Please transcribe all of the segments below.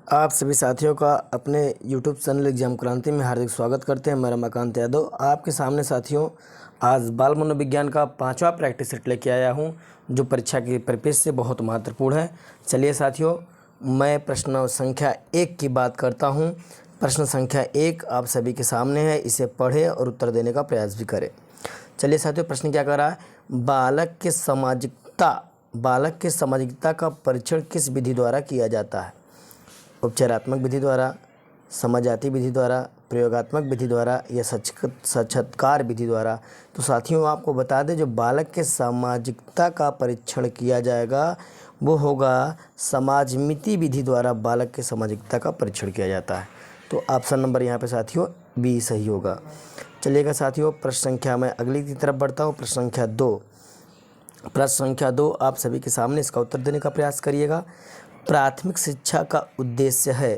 आप सभी साथियों का अपने YouTube चैनल एग्जाम क्रांति में हार्दिक स्वागत करते हैं। मेरा मकांत यादव आपके सामने साथियों आज बाल मनोविज्ञान का 5वां प्रैक्टिस सेट लेके आया हूं, जो परीक्षा के परिपेक्ष से बहुत महत्वपूर्ण है। चलिए साथियों, मैं प्रश्न संख्या 1 की बात करता हूं। प्रश्न संख्या 1 आप सभी के सामने है, इसे पढ़ें और उत्तर देने का प्रयास भी करें। चलिए साथियों, प्रश्न क्या कर रहा है? बालक के सामाजिकता का परीक्षण किस विधि द्वारा किया जाता है? उपचारात्मक विधि द्वारा, समझाती विधि द्वारा, प्रयोगात्मक विधि द्वारा या साक्षात्कार विधि द्वारा। तो साथियों आपको बता दें, जो बालक के सामाजिकता का परीक्षण किया जाएगा वो होगा समाजमिति विधि द्वारा। बालक के सामाजिकता का परीक्षण किया जाता है। तो ऑप्शन नंबर यहाँ पे साथियों बी सही होगा। चलिएगा साथियों, प्रश्न संख्या मैं अगली की तरफ बढ़ता हूँ। प्रश्न संख्या 2 आप सभी के सामने, इसका उत्तर देने का प्रयास करिएगा। प्राथमिक शिक्षा का उद्देश्य है।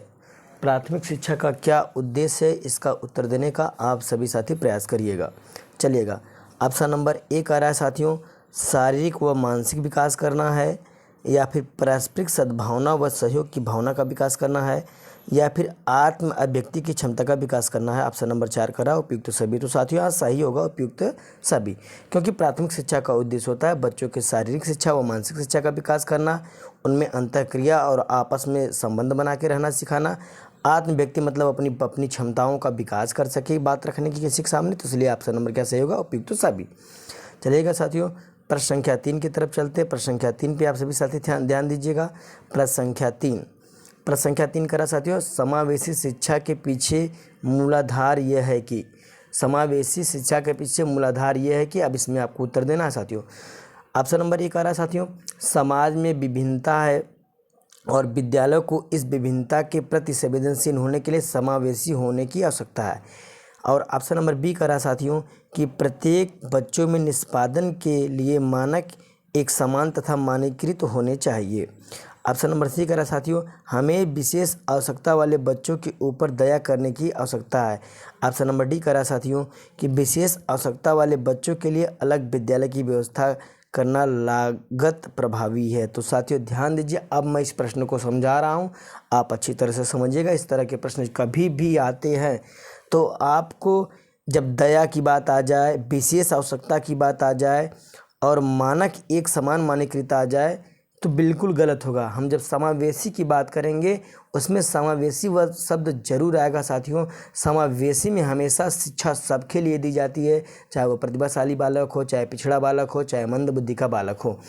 प्राथमिक शिक्षा का क्या उद्देश्य है, इसका उत्तर देने का आप सभी साथी प्रयास करिएगा। चलिएगा, ऑप्शन नंबर 1 आ रहा है साथियों, शारीरिक व मानसिक विकास करना है, या फिर पारस्परिक सद्भावना व सहयोग की भावना का विकास करना है, या फिर आत्म अभिव्यक्ति की क्षमता का विकास करना है। ऑप्शन नंबर 4 करा उपयुक्त सभी। तो साथियों यहाँ सही होगा उपयुक्त सभी, क्योंकि प्राथमिक शिक्षा का उद्देश्य होता है बच्चों के शारीरिक शिक्षा व मानसिक शिक्षा का विकास करना, उनमें अंतःक्रिया और आपस में संबंध बना के रहना सिखाना। आत्म व्यक्ति मतलब अपनी क्षमताओं का विकास कर सके, बात रखने की किसी के सामने। तो इसलिए ऑप्शन नंबर क्या सही होगा? उपयुक्त सभी। चलिएगा साथियों, प्रश्न संख्या 3 की तरफ चलते हैं। प्रश्न संख्या 3 पे आप सभी साथी ध्यान दीजिएगा। प्रश्न संख्या 3 करा साथियों, समावेशी शिक्षा के पीछे मूलाधार यह है कि। समावेशी शिक्षा के पीछे मूलाधार यह है कि। अब इसमें आपको उत्तर देना है साथियों। ऑप्शन नंबर 1 आ रहा है साथियों, समाज में विभिन्नता है और विद्यालय को इस विभिन्नता के प्रति संवेदनशील होने के लिए समावेशी होने की आवश्यकता है। और ऑप्शन नंबर बी का रहा साथियों कि प्रत्येक बच्चों में निष्पादन के लिए मानक एक समान तथा मानकीकृत होने चाहिए। ऑप्शन नंबर सी का रहा साथियों, हमें विशेष आवश्यकता वाले बच्चों के ऊपर दया करने की आवश्यकता है। ऑप्शन नंबर डी का रहा साथियों कि विशेष आवश्यकता वाले बच्चों के लिए अलग विद्यालय की व्यवस्था करना लागत प्रभावी है। तो साथियों ध्यान दीजिए, अब मैं इस प्रश्न को समझा रहा हूँ, आप अच्छी तरह से समझिएगा। इस तरह के प्रश्न कभी भी आते हैं तो आपको जब दया की बात आ जाए, विशेष आवश्यकता की बात आ जाए और मानक एक समान मानकीकृत आ जाए तो बिल्कुल गलत होगा। हम जब समावेशी की बात करेंगे उसमें समावेशी वह शब्द जरूर आएगा साथियों। समावेशी में हमेशा शिक्षा सबके लिए दी जाती है, चाहे वो प्रतिभाशाली बालक हो, चाहे पिछड़ा बालक हो, चाहे मंद बुद्धि का बालक हो।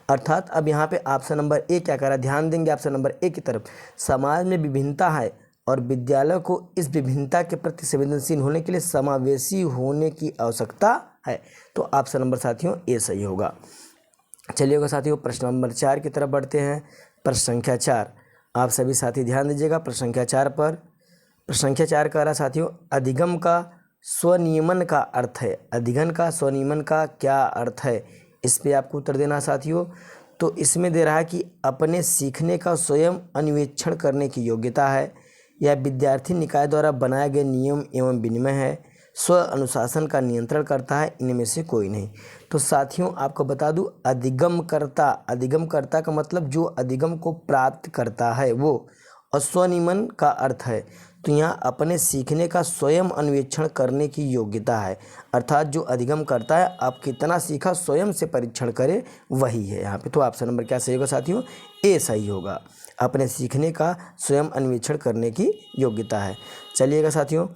अर्थात अब यहाँ पे ऑप्शन नंबर 1 क्या करा, ध्यान देंगे ऑप्शन नंबर 1 की तरफ। समाज में विभिन्नता है और विद्यालय को इस विभिन्नता के प्रति संवेदनशील होने के लिए समावेशी होने की आवश्यकता है। तो ऑप्शन नंबर साथियों ए सही होगा। चलिएगा साथियों, प्रश्न नंबर 4 की तरफ बढ़ते हैं। प्रश्न संख्या 4 आप सभी साथी ध्यान दीजिएगा। प्रश्न संख्या 4 पर, प्रश्न संख्या 4 कह रहा साथियों, अधिगम का स्वनियमन का अर्थ है। अधिगम का स्वनियमन का क्या अर्थ है, इस पे आपको उत्तर देना साथियों। तो इसमें दे रहा है कि अपने सीखने का स्वयं अन्वेषण करने की योग्यता है, या विद्यार्थी निकाय द्वारा बनाए गए नियम एवं विनिमय है, स्व अनुशासन का नियंत्रण करता है, इनमें से कोई नहीं। तो साथियों आपको बता दूं, अधिगमकर्ता का मतलब जो अधिगम को प्राप्त करता है वो, और स्वनियमन का अर्थ है। तो यहाँ अपने सीखने का स्वयं अन्वेषण करने की योग्यता है, अर्थात जो अधिगम करता है आप कितना सीखा स्वयं से परीक्षण करे वही है यहाँ पे। तो ऑप्शन नंबर क्या सही होगा साथियों? ए सही होगा। अपने सीखने का स्वयं अन्वेषण करने की योग्यता है। चलिएगा साथियों,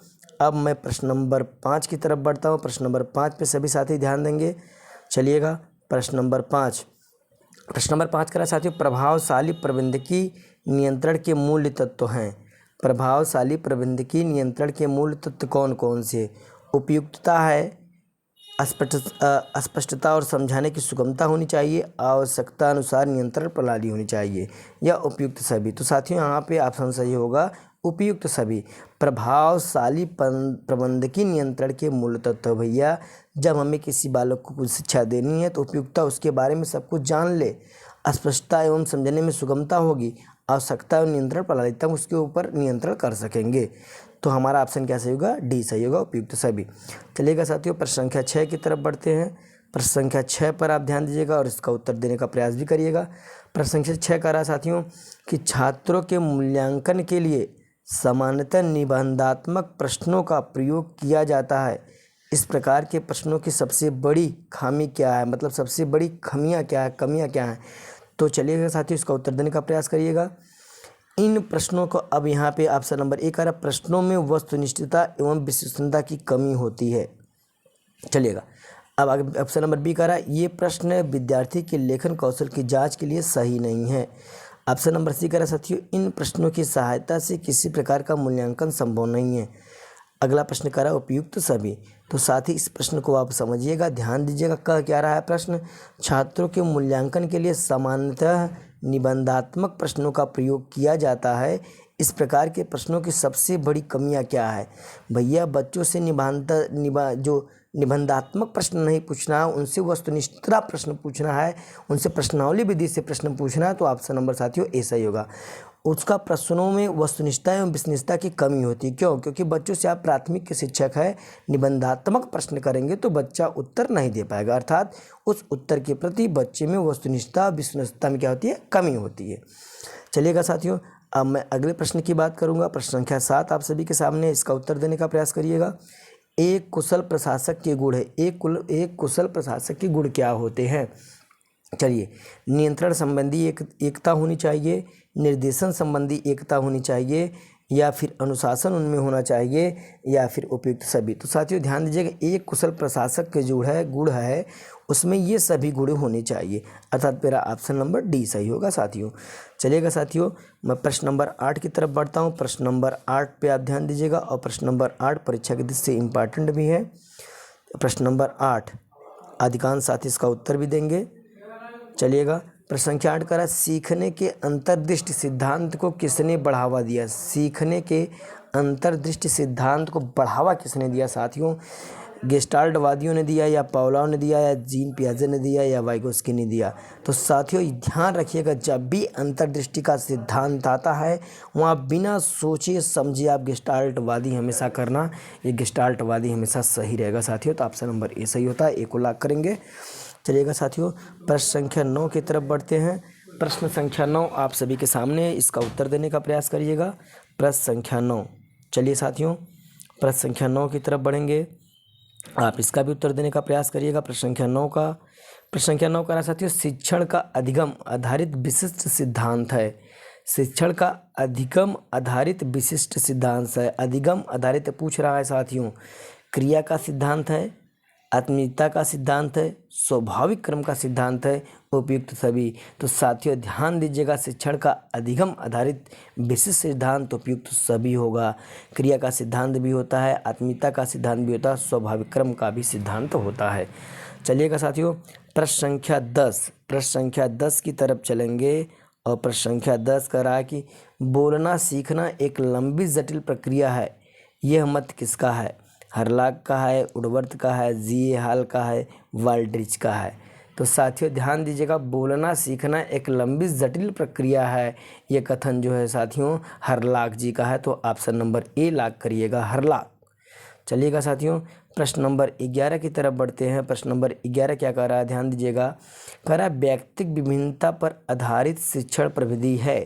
अब मैं प्रश्न नंबर 5 की तरफ बढ़ता हूँ। प्रश्न नंबर 5 पे सभी साथी ध्यान देंगे। चलिएगा, प्रश्न नंबर 5 करा साथियों, प्रभावशाली प्रबंधकीय नियंत्रण के मूल तत्व हैं। प्रभावशाली प्रबंधकीय नियंत्रण के मूल तत्व कौन कौन से? उपयुक्तता है, अस्पष्टता और समझाने की सुगमता होनी चाहिए, आवश्यकता अनुसार नियंत्रण प्रणाली होनी चाहिए, या उपयुक्त सभी। तो साथियों यहाँ पे ऑप्शन सही होगा उपयुक्त सभी। प्रभावशाली प्रबंधकीय नियंत्रण के मूल तत्व भैया, जब हमें किसी बालक को कुछ शिक्षा देनी है तो उपयुक्तता उसके बारे में सब कुछ जान ले, अस्पष्टता एवं समझने में सुगमता होगी, आवश्यकता एवं नियंत्रण प्रणाली, तब उसके ऊपर नियंत्रण कर सकेंगे। तो हमारा ऑप्शन क्या सही होगा? डी सही होगा, उपयुक्त सभी। चलिएगा साथियों, प्रश्न संख्या 6 की तरफ बढ़ते हैं। प्रश्न संख्या 6 पर आप ध्यान दीजिएगा और इसका उत्तर देने का प्रयास भी करिएगा। प्रश्न संख्या 6 कह रहा है साथियों कि छात्रों के मूल्यांकन के लिए सामान्यतः निबंधात्मक प्रश्नों का प्रयोग किया जाता है। इस प्रकार के प्रश्नों की सबसे बड़ी खामी क्या है, मतलब सबसे बड़ी खामियां क्या है, कमियां क्या हैं? तो चलिएगा साथियों, इसका उत्तर देने का प्रयास करिएगा। इन प्रश्नों को अब यहाँ पे ऑप्शन नंबर 1 आ रहा, प्रश्नों में वस्तुनिष्ठता एवं विश्वसनीयता की कमी होती है। चलिएगा, अब आगे ऑप्शन नंबर बी कह रहा है ये प्रश्न विद्यार्थी के लेखन कौशल की जांच के लिए सही नहीं है। ऑप्शन नंबर सी कह रहा है साथियों इन प्रश्नों की सहायता से किसी प्रकार का मूल्यांकन संभव नहीं है। अगला प्रश्न कह रहा है उपयुक्त सभी। तो साथ ही इस प्रश्न को आप समझिएगा, ध्यान दीजिएगा, कह क्या रहा है प्रश्न, छात्रों के मूल्यांकन के लिए सामान्यतः निबंधात्मक प्रश्नों का प्रयोग किया जाता है। इस प्रकार के प्रश्नों की सबसे बड़ी कमियां क्या है? भैया बच्चों से निबंधात्मक प्रश्न नहीं पूछना है, उनसे वस्तुनिष्ठ प्रश्न पूछना है, उनसे प्रश्नावली विधि से प्रश्न पूछना है। तो ऑप्शन नंबर साथियों ऐसा ही होगा, उसका प्रश्नों में वस्तुनिष्ठता एवं विश्वसनीयता की कमी होती है। क्यों? क्योंकि बच्चों से आप प्राथमिक के शिक्षक है, निबंधात्मक प्रश्न करेंगे तो बच्चा उत्तर नहीं दे पाएगा, अर्थात उस उत्तर के प्रति बच्चे में वस्तुनिष्ठता विश्वसनीयता में क्या होती है? कमी होती है। चलिएगा साथियों, अब मैं अगले प्रश्न की बात करूंगा। प्रश्न संख्या 7 आप सभी के सामने, इसका उत्तर देने का प्रयास करिएगा। एक कुशल प्रशासक के गुण है, एक कुशल प्रशासक के गुण क्या होते हैं? चलिए, नियंत्रण संबंधी एकता होनी चाहिए, निर्देशन संबंधी एकता होनी चाहिए, या फिर अनुशासन उनमें होना चाहिए, या फिर उपयुक्त सभी। तो साथियों ध्यान दीजिएगा, एक कुशल प्रशासक के गुण है उसमें ये सभी गुण होने चाहिए, अर्थात मेरा ऑप्शन नंबर डी सही होगा साथियों। चलिएगा साथियों, मैं प्रश्न नंबर 8 की तरफ बढ़ता हूँ। प्रश्न नंबर 8 पे आप ध्यान दीजिएगा और प्रश्न नंबर 8 परीक्षा की दृष्टि से इम्पॉर्टेंट भी है। प्रश्न नंबर 8 अधिकांश साथी इसका उत्तर भी देंगे। चलिएगा, प्रश्न संख्या 8 करा सीखने के अंतर्दृष्टि सिद्धांत को किसने बढ़ावा दिया? सीखने के अंतर्दृष्टि सिद्धांत को बढ़ावा किसने दिया साथियों? गेस्टाल्टवादियों ने दिया, या पावलोव ने दिया, या जीन पियाजे ने दिया, या वाइगोस्की ने दिया? तो साथियों ध्यान रखिएगा, जब भी अंतर्दृष्टि का सिद्धांत आता है वहाँ बिना सोचे समझे आप गेस्टाल्टवादी हमेशा करना, ये गेस्टाल्टवादी हमेशा सही रहेगा साथियों। तो ऑप्शन नंबर ए सही होता है, ए को लॉक करेंगे। चलिएगा साथियों, प्रश्न संख्या 9 की तरफ बढ़ते हैं। प्रश्न संख्या 9 आप सभी के सामने, इसका उत्तर देने का प्रयास करिएगा। प्रश्न संख्या 9, चलिए साथियों प्रश्न संख्या 9 की तरफ बढ़ेंगे, आप इसका भी उत्तर देने का प्रयास करिएगा। प्रश्न संख्या 9 का है साथियों शिक्षण का अधिगम आधारित विशिष्ट सिद्धांत है। शिक्षण का अधिगम आधारित विशिष्ट सिद्धांत है। अधिगम आधारित पूछ रहा है साथियों, क्रिया का सिद्धांत है, आत्मीयता का सिद्धांत है, स्वाभाविक क्रम का सिद्धांत है, उपयुक्त सभी। तो साथियों ध्यान दीजिएगा, शिक्षण का अधिगम आधारित विशिष्ट सिद्धांत उपयुक्त सभी होगा। क्रिया का सिद्धांत भी होता है, आत्मीयता का सिद्धांत भी होता है, स्वाभाविक क्रम का भी सिद्धांत होता है। चलिएगा साथियों, प्रश्न संख्या 10 की तरफ चलेंगे और प्रश्न संख्या 10 कह रहा है कि बोलना सीखना एक लंबी जटिल प्रक्रिया है, यह मत किसका है? हरलाक का है, उडवर्थ का है, जी हाल का है, वाल्ड्रिच का है? तो साथियों ध्यान दीजिएगा, बोलना सीखना एक लंबी जटिल प्रक्रिया है, ये कथन जो है साथियों हरलाक जी का है। तो ऑप्शन नंबर ए लॉक करिएगा, हरलाक। चलिएगा साथियों, प्रश्न नंबर 11 की तरफ बढ़ते हैं। प्रश्न नंबर 11 क्या कह रहा है, ध्यान दीजिएगा, कह रहा है व्यक्तिक विभिन्नता पर आधारित शिक्षण प्रविधि है।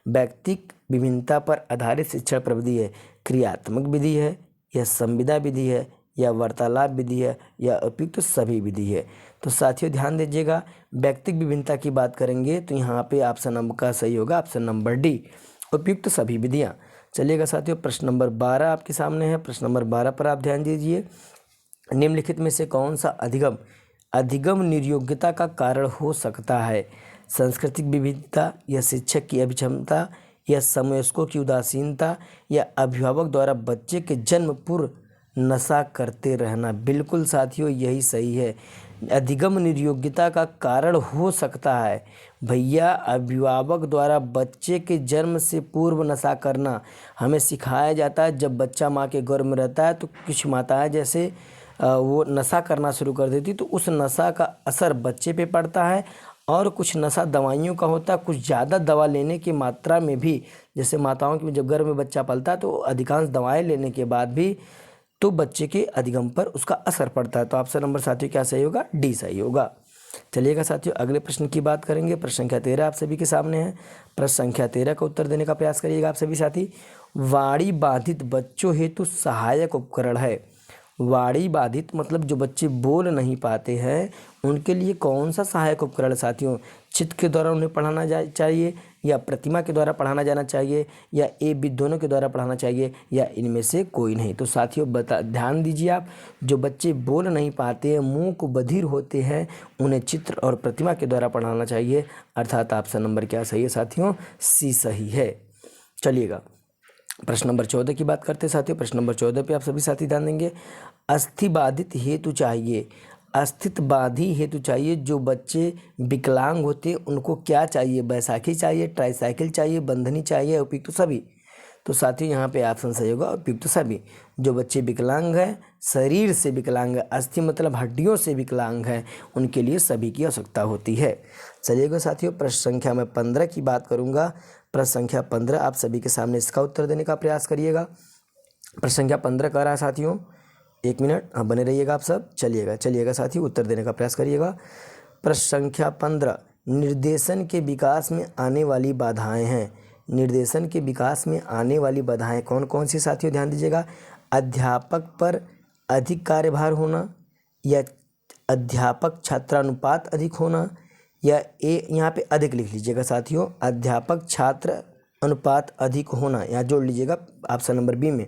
व्यक्तिक विभिन्नता पर आधारित शिक्षण प्रविधि है, क्रियात्मक विधि है, यह संविदा विधि है, या वार्तालाप विधि है, या उपयुक्त सभी विधि है? तो साथियों ध्यान दीजिएगा, व्यक्तिक विभिन्नता की बात करेंगे तो यहाँ पे ऑप्शन नंबर का सही होगा, ऑप्शन नंबर डी, उपयुक्त सभी विधियाँ। चलिएगा साथियों, प्रश्न नंबर 12 आपके सामने है। प्रश्न नंबर 12 पर आप ध्यान दीजिए, निम्नलिखित में से कौन सा अधिगम निर्योग्यता का कारण हो सकता है? सांस्कृतिक विविधता, या शिक्षक की अभिक्षमता, या समवयस्कों की उदासीनता, या अभिभावक द्वारा बच्चे के जन्म पूर्व नशा करते रहना? बिल्कुल साथियों यही सही है, अधिगम निर्योग्यता का कारण हो सकता है भैया अभिभावक द्वारा बच्चे के जन्म से पूर्व नशा करना। हमें सिखाया जाता है जब बच्चा माँ के गर्भ में रहता है तो कुछ माताएं जैसे वो नशा करना शुरू कर देती, तो उस नशा का असर बच्चे पे पड़ता है। और कुछ नशा दवाइयों का होता है, कुछ ज़्यादा दवा लेने की मात्रा में भी, जैसे माताओं की जब गर्भ में बच्चा पलता है तो अधिकांश दवाएं लेने के बाद भी तो बच्चे के अधिगम पर उसका असर पड़ता है। तो ऑप्शन नंबर साथियों क्या सही होगा? डी सही होगा। चलिएगा साथियों, अगले प्रश्न की बात करेंगे। प्रश्न संख्या 13 आप सभी के सामने है। प्रश्न संख्या 13 का उत्तर देने का प्रयास करिएगा आप सभी साथी। वाणी बाधित बच्चों हेतु सहायक उपकरण है। वाणी बाधित मतलब जो बच्चे बोल नहीं पाते हैं उनके लिए कौन सा सहायक उपकरण साथियों? चित्र के द्वारा उन्हें पढ़ाना चाहिए, या प्रतिमा के द्वारा पढ़ाना जाना चाहिए, या ए बी दोनों के द्वारा पढ़ाना चाहिए, या इनमें से कोई नहीं? तो साथियों ध्यान दीजिए आप, जो बच्चे बोल नहीं पाते हैं, मुंह को बधिर होते हैं, उन्हें चित्र और प्रतिमा के द्वारा पढ़ाना चाहिए। अर्थात ऑप्शन नंबर क्या सही है साथियों? सी सही है। चलिएगा प्रश्न नंबर 14 की बात करते हैं साथियों। प्रश्न नंबर 14 पे आप सभी साथी ध्यान देंगे। अस्थिबाधित हेतु चाहिए, अस्थिबाधी हेतु चाहिए। जो बच्चे विकलांग होते हैं उनको क्या चाहिए? बैसाखी चाहिए, ट्राईसाइकिल चाहिए, बंधनी चाहिए, उपयुक्त सभी? तो साथियों यहाँ पे ऑप्शन सही होगा उपयुक्त सभी। जो बच्चे विकलांग हैं, शरीर से विकलांग है, अस्थि मतलब हड्डियों से विकलांग है, उनके लिए सभी की आवश्यकता होती है। चलिएगा साथियों, प्रश्न संख्या मैं 15 की बात करूँगा। प्रश्न संख्या 15 आप सभी के सामने इसका उत्तर देने का प्रयास करिएगा। प्रश्न संख्या 15 कह रहा है साथियों, 1 मिनट हाँ बने रहिएगा आप सब। चलिएगा साथियों, उत्तर देने का प्रयास करिएगा। प्रश्न संख्या 15, निर्देशन के विकास में आने वाली बाधाएं हैं। निर्देशन के विकास में आने वाली बाधाएं कौन कौन सी साथियों? ध्यान दीजिएगा। अध्यापक पर अधिक कार्यभार होना, या अध्यापक छात्रानुपात अधिक होना, या यहाँ पे अधिक लिख लीजिएगा साथियों, अध्यापक छात्र अनुपात अधिक होना, यहाँ जोड़ लीजिएगा ऑप्शन नंबर बी में,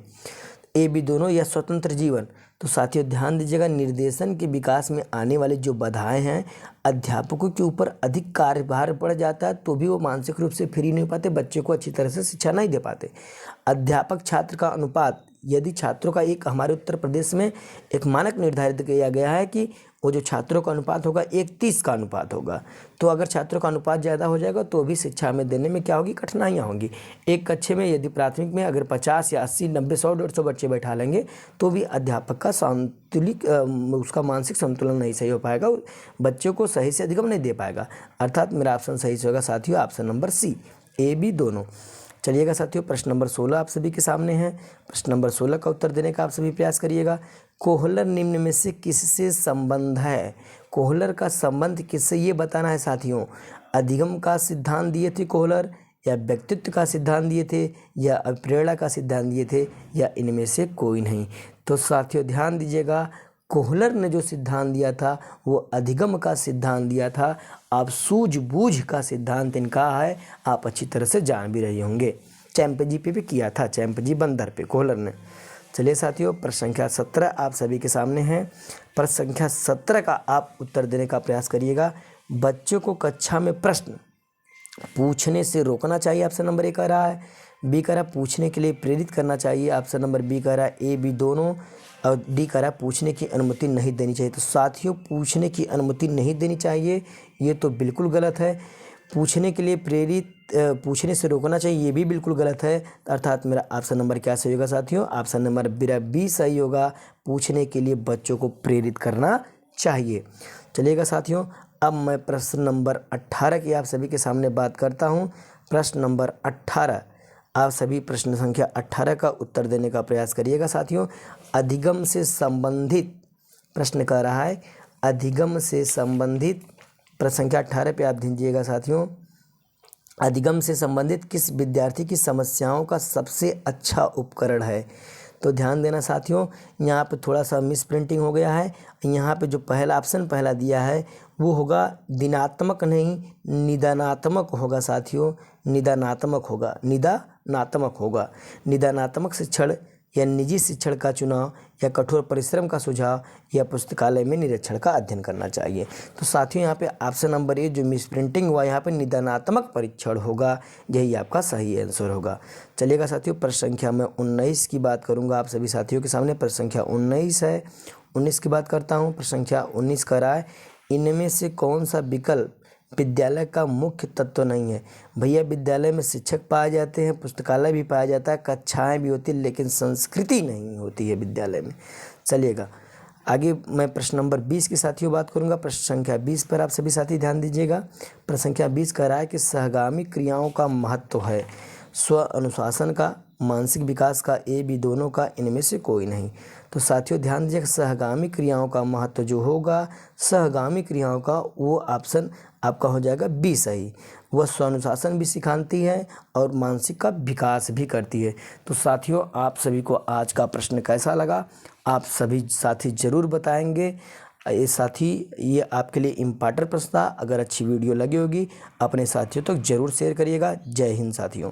ए बी दोनों, या स्वतंत्र जीवन। तो साथियों ध्यान दीजिएगा, निर्देशन के विकास में आने वाली जो बाधाएं हैं, अध्यापकों के ऊपर अधिक कार्यभार पड़ जाता है तो भी वो मानसिक रूप से फ्री नहीं हो पाते, बच्चे को अच्छी तरह से शिक्षा नहीं दे पाते। अध्यापक छात्र का अनुपात, यदि छात्रों का एक हमारे उत्तर प्रदेश में एक मानक निर्धारित किया गया है कि वो जो छात्रों का अनुपात होगा 1:30 का अनुपात होगा। तो अगर छात्रों का अनुपात ज़्यादा हो जाएगा तो भी शिक्षा में देने में क्या होगी? कठिनाइयाँ होंगी। एक कक्षा में यदि प्राथमिक में अगर 50 या 80 90 100 150 बच्चे बैठा लेंगे तो भी अध्यापक का संतुलित उसका मानसिक संतुलन नहीं सही हो पाएगा, बच्चों को सही से अधिगम नहीं दे पाएगा। अर्थात मेरा ऑप्शन सही से होगा साथियों option number C, A B दोनों। चलिएगा साथियों, प्रश्न नंबर 16 आप सभी के सामने है। प्रश्न नंबर 16 का उत्तर देने का आप सभी प्रयास करिएगा। कोहलर निम्न में से किससे संबंध है? कोहलर का संबंध किससे ये बताना है साथियों। अधिगम का सिद्धांत दिए थे कोहलर, या व्यक्तित्व का सिद्धांत दिए थे, या प्रेरणा का सिद्धांत दिए थे, या इनमें से कोई नहीं? तो साथियों ध्यान दीजिएगा, कोहलर ने जो सिद्धांत दिया था वो अधिगम का सिद्धांत दिया था। आप सूझबूझ का सिद्धांत इनका है, आप अच्छी तरह से जान भी रहे होंगे। चैंपियनजी पे भी किया था, चैंपियनजी बंदर पे कोहलर ने। चलिए साथियों, प्रश्न संख्या 17 आप सभी के सामने है। प्रश्न संख्या 17 का आप उत्तर देने का प्रयास करिएगा। बच्चों को कक्षा में प्रश्न पूछने से रोकना चाहिए, ऑप्शन नंबर ए कह रहा है। बी कह रहा है पूछने के लिए प्रेरित करना चाहिए, ऑप्शन नंबर बी कह रहा है ए बी दोनों, और डी कह रहा है पूछने की अनुमति नहीं देनी चाहिए। तो साथियों पूछने की अनुमति नहीं देनी चाहिए ये तो बिल्कुल गलत है। पूछने के लिए प्रेरित पूछने से रोकना चाहिए ये भी बिल्कुल गलत है। अर्थात मेरा ऑप्शन नंबर क्या सही होगा साथियों? ऑप्शन नंबर बी सही होगा। पूछने के लिए बच्चों को प्रेरित करना चाहिए। चलिएगा साथियों, अब मैं प्रश्न नंबर 18 की आप सभी के सामने बात करता हूं। प्रश्न नंबर 18 आप सभी प्रश्न संख्या 18 का उत्तर देने का प्रयास करिएगा साथियों। अधिगम से संबंधित प्रश्न कर रहा है, अधिगम से संबंधित प्रश्न संख्या 18 पे आप दीजिएगा साथियों। अधिगम से संबंधित किस विद्यार्थी की समस्याओं का सबसे अच्छा उपकरण है? तो ध्यान देना साथियों, यहाँ पे थोड़ा सा मिस प्रिंटिंग हो गया है। यहाँ पे जो पहला ऑप्शन पहला दिया है वो होगा दिनात्मक नहीं निदानात्मक होगा साथियों, निदानात्मक होगा, निदानात्मक होगा। निदानात्मक शिक्षण या निजी शिक्षण का चुनाव, या कठोर परिश्रम का सुझाव, या पुस्तकालय में निरीक्षण का अध्ययन करना चाहिए। तो साथियों यहाँ पे ऑप्शन नंबर ए जो मिस प्रिंटिंग हुआ यहाँ पे निदानात्मक परीक्षण होगा, यही आपका सही आंसर होगा। चलिएगा साथियों, प्रश्न संख्या मैं 19 की बात करूँगा आप सभी साथियों के सामने। प्रश्न संख्या 19 है, 19 की बात करता हूँ। प्रश्न संख्या 19 कह रहा है, इनमें से कौन सा विकल्प विद्यालय का मुख्य तत्व नहीं है? भैया विद्यालय में शिक्षक पाए जाते हैं, पुस्तकालय भी पाया जाता है, कक्षाएं भी होती है, लेकिन संस्कृति नहीं होती है विद्यालय में। चलिएगा आगे मैं प्रश्न नंबर 20 की साथियों बात करूंगा। प्रश्न संख्या 20 पर आप सभी साथी ध्यान दीजिएगा। प्रश्न संख्या 20 कह रहा है कि सहगामी क्रियाओं का महत्व है, स्व अनुशासन का मानसिक विकास का, ए बी दोनों का, इनमें से कोई नहीं। तो साथियों ध्यान दीजिए, सहगामी क्रियाओं का महत्व जो होगा सहगामी क्रियाओं का, वो ऑप्शन आपका हो जाएगा बी सही। वह स्वानुशासन भी सिखाती है और मानसिक का विकास भी करती है। तो साथियों आप सभी को आज का प्रश्न कैसा लगा, आप सभी साथी ज़रूर बताएंगे। ये साथी, ये आपके लिए इम्पॉर्टेंट प्रश्न था। अगर अच्छी वीडियो लगी होगी अपने साथियों तक ज़रूर शेयर करिएगा। जय हिंद साथियों।